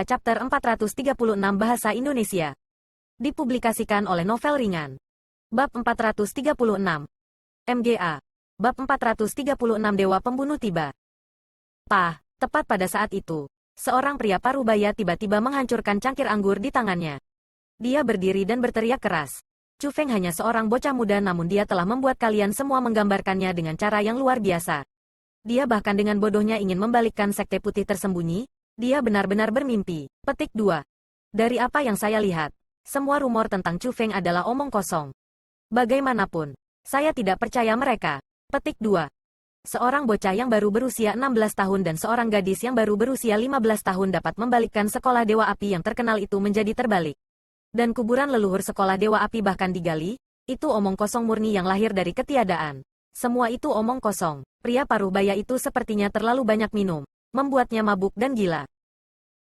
Mereka Chapter 436 Bahasa Indonesia. Dipublikasikan oleh Novel Ringan. Bab 436. MGA. Bab 436 Dewa Pembunuh tiba. Tepat pada saat itu, seorang pria parubaya tiba-tiba menghancurkan cangkir anggur di tangannya. Dia berdiri dan berteriak keras. Chu Feng hanya seorang bocah muda namun dia telah membuat kalian semua menggambarkannya dengan cara yang luar biasa. Dia bahkan dengan bodohnya ingin membalikkan sekte putih tersembunyi. Dia benar-benar bermimpi. Petik 2. Dari apa yang saya lihat, semua rumor tentang Chu Feng adalah omong kosong. Bagaimanapun, saya tidak percaya mereka. Petik 2. Seorang bocah yang baru berusia 16 tahun dan seorang gadis yang baru berusia 15 tahun dapat membalikkan sekolah Dewa Api yang terkenal itu menjadi terbalik. Dan kuburan leluhur sekolah Dewa Api bahkan digali, itu omong kosong murni yang lahir dari ketiadaan. Semua itu omong kosong. Pria parubaya itu sepertinya terlalu banyak minum, membuatnya mabuk dan gila.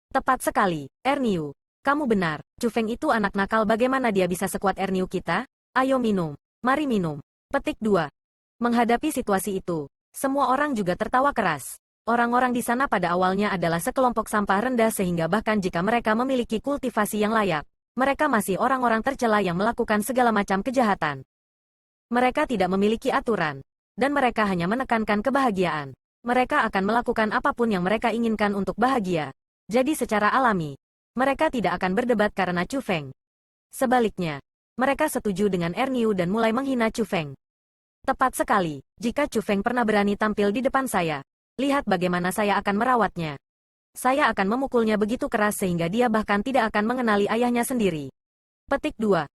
Tepat sekali, Erniu. Kamu benar, Chu Feng itu anak nakal. Bagaimana dia bisa sekuat Erniu kita? Ayo minum, mari minum. Petik 2. Menghadapi situasi itu, semua orang juga tertawa keras. Orang-orang di sana pada awalnya adalah sekelompok sampah rendah sehingga bahkan jika mereka memiliki kultivasi yang layak, mereka masih orang-orang tercela yang melakukan segala macam kejahatan. Mereka tidak memiliki aturan, dan mereka hanya menekankan kebahagiaan. Mereka akan melakukan apapun yang mereka inginkan untuk bahagia. Jadi secara alami, mereka tidak akan berdebat karena Chu Feng. Sebaliknya, mereka setuju dengan Erniu dan mulai menghina Chu Feng. Tepat sekali, jika Chu Feng pernah berani tampil di depan saya, lihat bagaimana saya akan merawatnya. Saya akan memukulnya begitu keras sehingga dia bahkan tidak akan mengenali ayahnya sendiri. Petik 2.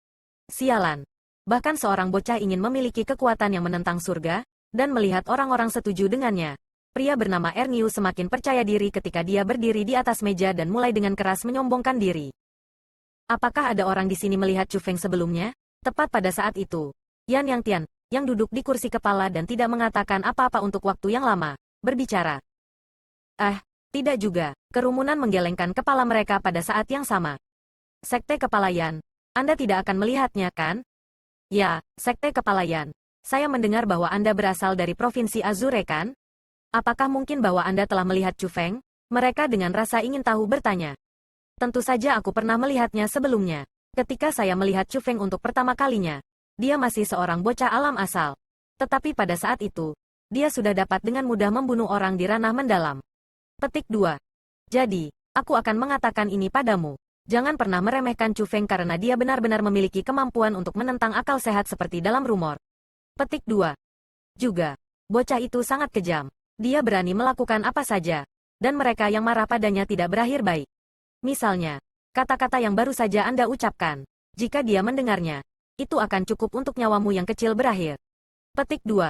Sialan. Bahkan seorang bocah ingin memiliki kekuatan yang menentang surga, dan melihat orang-orang setuju dengannya. Pria bernama Erniu semakin percaya diri ketika dia berdiri di atas meja dan mulai dengan keras menyombongkan diri. Apakah ada orang di sini melihat Chu Feng sebelumnya? Tepat pada saat itu, Yan Yang Tian, yang duduk di kursi kepala dan tidak mengatakan apa-apa untuk waktu yang lama, berbicara. Tidak juga. Kerumunan menggelengkan kepala mereka pada saat yang sama. Sekte Kepala Yan, Anda tidak akan melihatnya, kan? Ya, Sekte Kepala Yan. Saya mendengar bahwa Anda berasal dari Provinsi Azure, kan? Apakah mungkin bahwa Anda telah melihat Chu Feng? Mereka dengan rasa ingin tahu bertanya. Tentu saja aku pernah melihatnya sebelumnya. Ketika saya melihat Chu Feng untuk pertama kalinya, dia masih seorang bocah alam asal. Tetapi pada saat itu, dia sudah dapat dengan mudah membunuh orang di ranah mendalam. Petik 2. Jadi, aku akan mengatakan ini padamu. Jangan pernah meremehkan Chu Feng karena dia benar-benar memiliki kemampuan untuk menentang akal sehat seperti dalam rumor. Petik 2. Juga, bocah itu sangat kejam. Dia berani melakukan apa saja, dan mereka yang marah padanya tidak berakhir baik. Misalnya, kata-kata yang baru saja Anda ucapkan. Jika dia mendengarnya, itu akan cukup untuk nyawamu yang kecil berakhir. Petik 2.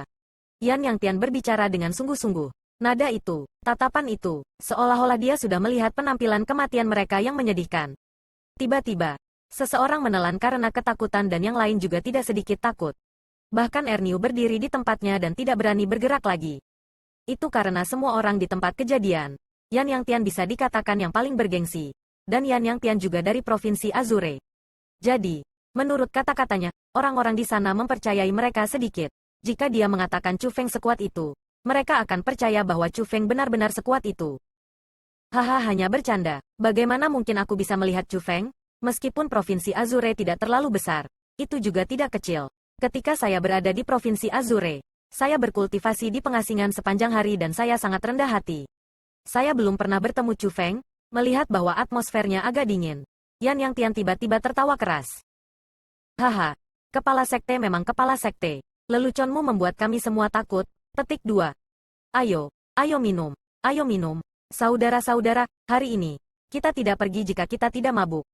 Yan Yang Tian berbicara dengan sungguh-sungguh. Nada itu, tatapan itu, seolah-olah dia sudah melihat penampilan kematian mereka yang menyedihkan. Tiba-tiba, seseorang menelan karena ketakutan dan yang lain juga tidak sedikit takut. Bahkan Erniu berdiri di tempatnya dan tidak berani bergerak lagi. Itu karena semua orang di tempat kejadian, Yan Yang Tian bisa dikatakan yang paling bergengsi. Dan Yan Yang Tian juga dari Provinsi Azure. Jadi, menurut kata-katanya, orang-orang di sana mempercayai mereka sedikit. Jika dia mengatakan Chu Feng sekuat itu, mereka akan percaya bahwa Chu Feng benar-benar sekuat itu. Haha, hanya bercanda. Bagaimana mungkin aku bisa melihat Chu Feng? Meskipun Provinsi Azure tidak terlalu besar, itu juga tidak kecil. Ketika saya berada di Provinsi Azure, saya berkultivasi di pengasingan sepanjang hari dan saya sangat rendah hati. Saya belum pernah bertemu Chu Feng, melihat bahwa atmosfernya agak dingin. Yan Yang Tian tiba-tiba tertawa keras. Haha, kepala sekte memang kepala sekte. Leluconmu membuat kami semua takut. Petik 2. Ayo minum. Ayo minum. Saudara-saudara, hari ini, kita tidak pergi jika kita tidak mabuk.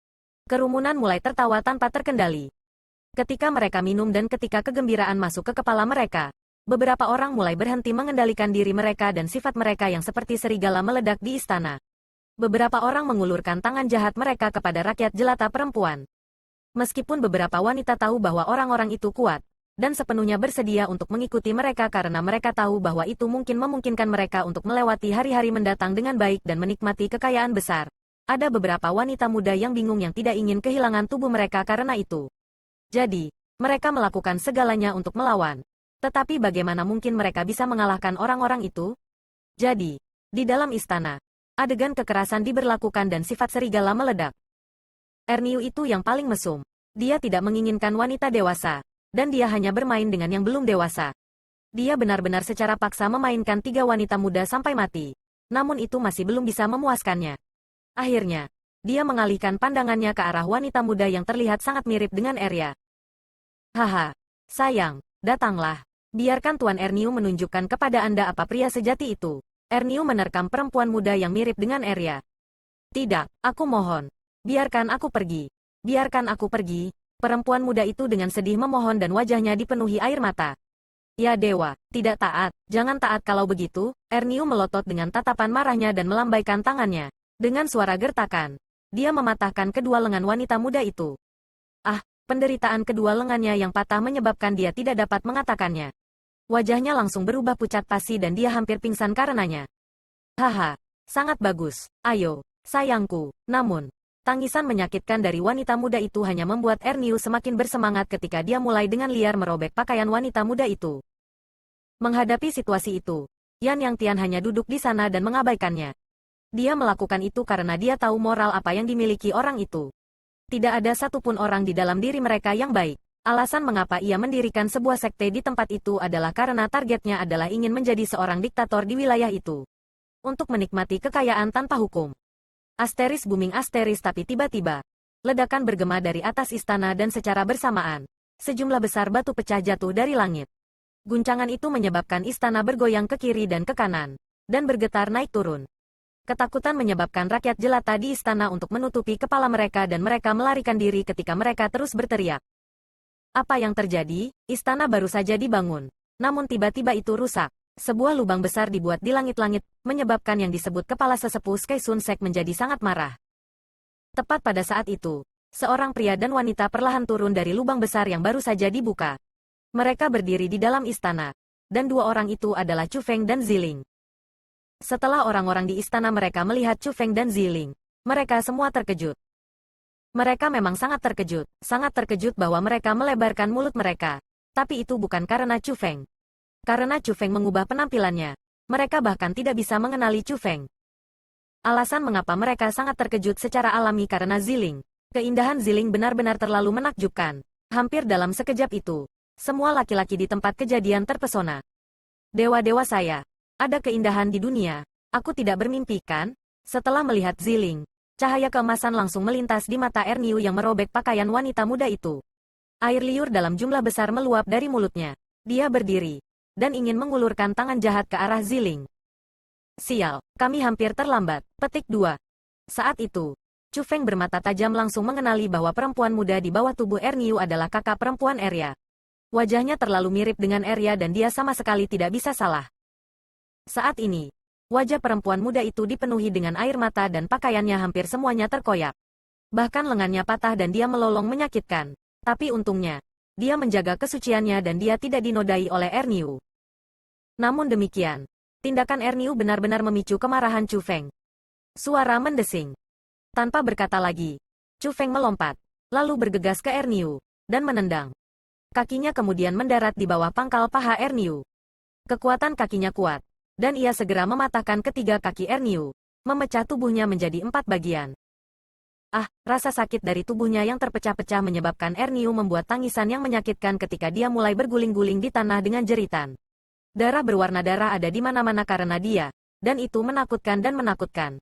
Kerumunan mulai tertawa tanpa terkendali. Ketika mereka minum dan ketika kegembiraan masuk ke kepala mereka, beberapa orang mulai berhenti mengendalikan diri mereka dan sifat mereka yang seperti serigala meledak di istana. Beberapa orang mengulurkan tangan jahat mereka kepada rakyat jelata perempuan. Meskipun beberapa wanita tahu bahwa orang-orang itu kuat, dan sepenuhnya bersedia untuk mengikuti mereka karena mereka tahu bahwa itu mungkin memungkinkan mereka untuk melewati hari-hari mendatang dengan baik dan menikmati kekayaan besar. Ada beberapa wanita muda yang bingung yang tidak ingin kehilangan tubuh mereka karena itu. Jadi, mereka melakukan segalanya untuk melawan. Tetapi bagaimana mungkin mereka bisa mengalahkan orang-orang itu? Jadi, di dalam istana, Adegan kekerasan diberlakukan dan sifat serigala meledak. Erniu itu yang paling mesum. Dia tidak menginginkan wanita dewasa, dan dia hanya bermain dengan yang belum dewasa. Dia benar-benar secara paksa memainkan 3 wanita muda sampai mati. Namun itu masih belum bisa memuaskannya. Akhirnya, dia mengalihkan pandangannya ke arah wanita muda yang terlihat sangat mirip dengan Arya. Haha, sayang, datanglah. Biarkan Tuan Erniu menunjukkan kepada Anda apa pria sejati itu. Erniu menerkam perempuan muda yang mirip dengan Arya. Tidak, aku mohon. Biarkan aku pergi. Biarkan aku pergi. Perempuan muda itu dengan sedih memohon dan wajahnya dipenuhi air mata. Ya dewa, tidak taat. Jangan taat kalau begitu. Erniu melotot dengan tatapan marahnya dan melambaikan tangannya. Dengan suara gertakan, dia mematahkan kedua lengan wanita muda itu. Ah, penderitaan kedua lengannya yang patah menyebabkan dia tidak dapat mengatakannya. Wajahnya langsung berubah pucat pasi dan dia hampir pingsan karenanya. Haha, sangat bagus. Ayo, sayangku. Namun, tangisan menyakitkan dari wanita muda itu hanya membuat Erniu semakin bersemangat ketika dia mulai dengan liar merobek pakaian wanita muda itu. Menghadapi situasi itu, Yan Yang Tian hanya duduk di sana dan mengabaikannya. Dia melakukan itu karena dia tahu moral apa yang dimiliki orang itu. Tidak ada satupun orang di dalam diri mereka yang baik. Alasan mengapa ia mendirikan sebuah sekte di tempat itu adalah karena targetnya adalah ingin menjadi seorang diktator di wilayah itu. Untuk menikmati kekayaan tanpa hukum. Asteris booming asteris tapi tiba-tiba. Ledakan bergema dari atas istana dan secara bersamaan. Sejumlah besar batu pecah jatuh dari langit. Guncangan itu menyebabkan istana bergoyang ke kiri dan ke kanan. Dan bergetar naik turun. Ketakutan menyebabkan rakyat jelata di istana untuk menutupi kepala mereka dan mereka melarikan diri ketika mereka terus berteriak. Apa yang terjadi? Istana baru saja dibangun. Namun tiba-tiba itu rusak. Sebuah lubang besar dibuat di langit-langit, menyebabkan yang disebut kepala sesepuh Sky Sun Sek menjadi sangat marah. Tepat pada saat itu, seorang pria dan wanita perlahan turun dari lubang besar yang baru saja dibuka. Mereka berdiri di dalam istana. Dan 2 orang itu adalah Chu Feng dan Ziling. Setelah orang-orang di istana mereka melihat Chu Feng dan Ziling, mereka semua terkejut. Mereka memang sangat terkejut bahwa mereka melebarkan mulut mereka. Tapi itu bukan karena Chu Feng. Karena Chu Feng mengubah penampilannya. Mereka bahkan tidak bisa mengenali Chu Feng. Alasan mengapa mereka sangat terkejut secara alami karena Ziling. Keindahan Ziling benar-benar terlalu menakjubkan. Hampir dalam sekejap itu, semua laki-laki di tempat kejadian terpesona. Dewa-dewa saya, ada keindahan di dunia. Aku tidak bermimpi kan? Setelah melihat Ziling, cahaya keemasan langsung melintas di mata Erniu yang merobek pakaian wanita muda itu. Air liur dalam jumlah besar meluap dari mulutnya. Dia berdiri, dan ingin mengulurkan tangan jahat ke arah Ziling. Sial, kami hampir terlambat. Petik 2. Saat itu, Chu Feng bermata tajam langsung mengenali bahwa perempuan muda di bawah tubuh Erniu adalah kakak perempuan Arya. Wajahnya terlalu mirip dengan Arya dan dia sama sekali tidak bisa salah. Saat ini, wajah perempuan muda itu dipenuhi dengan air mata dan pakaiannya hampir semuanya terkoyak. Bahkan lengannya patah dan dia melolong menyakitkan. Tapi untungnya, dia menjaga kesuciannya dan dia tidak dinodai oleh Erniu. Namun demikian, tindakan Erniu benar-benar memicu kemarahan Chu Feng. Suara mendesing. Tanpa berkata lagi, Chu Feng melompat, lalu bergegas ke Erniu, dan menendang. Kakinya kemudian mendarat di bawah pangkal paha Erniu. Kekuatan kakinya kuat, dan ia segera mematahkan ketiga kaki Erniu, memecah tubuhnya menjadi 4 bagian. Ah, rasa sakit dari tubuhnya yang terpecah-pecah menyebabkan Erniu membuat tangisan yang menyakitkan ketika dia mulai berguling-guling di tanah dengan jeritan. Darah berwarna darah ada di mana-mana karena dia, dan itu menakutkan dan menakutkan.